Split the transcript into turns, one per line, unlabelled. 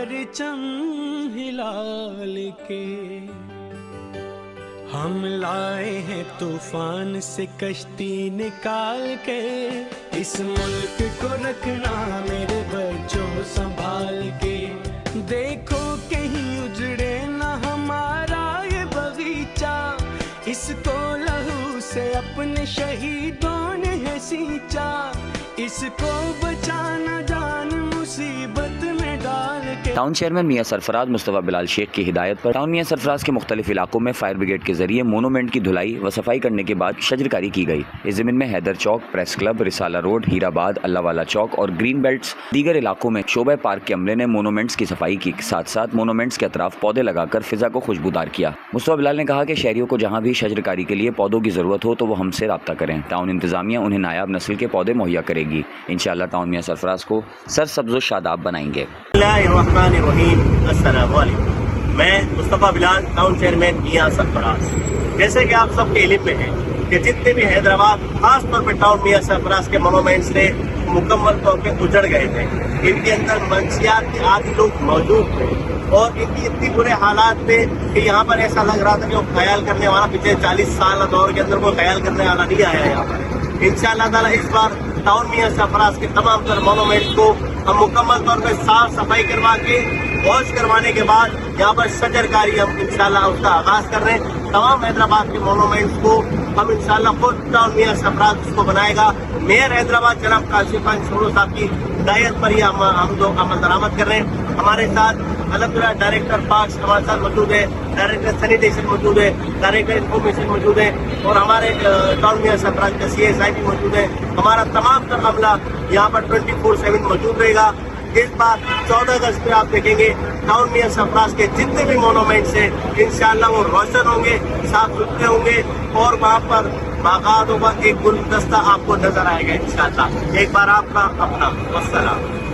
परचम हिलाल के। हम लाए हैं तूफान से कश्ती निकाल के, इस मुल्क को रखना मेरे बच्चों संभाल के। देखो कहीं उजड़े ना हमारा ये बगीचा, इसको लहू से अपने शहीदों ने है सींचा, इसको बचाना जान मुसीबत में डाल के।
टाउन चेयरमैन मियां सरफराज मुस्तफा बिलाल शेख की हिदायत पर टाउन मियां सरफराज के मुख्तलिफ इलाकों में फायर ब्रिगेड के जरिए मोनूमेंट की धुलाई व सफाई करने के बाद शजरकारी की गई। इस ज़मीन में हैदर चौक, प्रेस क्लब, रिसाला रोड, हीराबाद, अल्लाहवाला चौक और ग्रीन बेल्ट्स दीगर इलाकों में शोबा पार्क के अमले ने मोनूमेंट्स की सफाई की, साथ साथ मोनूमेंट्स के अतराफ पौधे लगाकर फिजा को खुशबूदार किया। मुस्तफा बिलाल ने कहा कि शहरियों को जहाँ भी शजरकारी के लिए पौधों की जरूरत हो तो वो हमसे राब्ता करें। टाउन इंतजामिया उन्हें नायाब नस्ल के पौधे मुहैया करेगी। इंशाअल्लाह टाउन मियां सरफराज को सरसब्ज़ शादाब बनाएंगे।
मैं मुस्तफा बिलाल, टाउन चेयरमैन मियां सरफराज। जैसे कि आप सबके इल्म में है कि जितने भी हैदराबाद खास तौर पर टाउन मियां सरफराज के मोनूमेंट्स थे मुकम्मल तौर पे उजड़ गए थे। इनके अंदर मंशियात के आदि लोग मौजूद थे और इनकी इतनी बुरे हालात थे कि यहाँ पर ऐसा लग रहा था कि वो ख्याल करने वाला पिछले 40 साल दौर के अंदर कोई ख्याल करने वाला नहीं आया यहाँ पर। इंशाअल्लाह ताला इस बार टाउन मियां सरफराज के तमाम तर मोनूमेंट्स को हम मुकम्मल तौर पर साफ सफाई करवा के वॉश करवाने के बाद यहाँ पर शजरकारी हम इंशाल्लाह उसका आगाज कर रहे हैं। तमाम हैदराबाद के मोनूमेंट्स को हम इंशाल्लाह खुद टाउन मियां सरफराज उसको बनाएगा। मेयर हैदराबाद जनाब काशिफ शोरो साहब की हिदायत पर ही हम लोग अमल दरामद कर रहे हैं। हमारे साथ अलहमदुलिल्लाह डायरेक्टर पार्क्स हमारे साथ मौजूद है, डायरेक्टर सैनिटेशन मौजूद है, डायरेक्टर इंफॉर्मेशन मौजूद है और हमारे टाउन मियां सरफराज का CSI भी मौजूद है। हमारा तमाम तर अमला यहाँ पर 24/7 मौजूद रहेगा। इस बार 14 अगस्त पे आप देखेंगे टाउन मियां सरफराज के जितने भी मोनूमेंट्स हैं इंशाअल्लाह वो रोशन होंगे, साफ सुथरे होंगे और वहाँ पर बाकायदा होगा एक गुलदस्ता आपको नजर आएगा इंशाअल्लाह। एक बार आपका अपना वस्सलाम।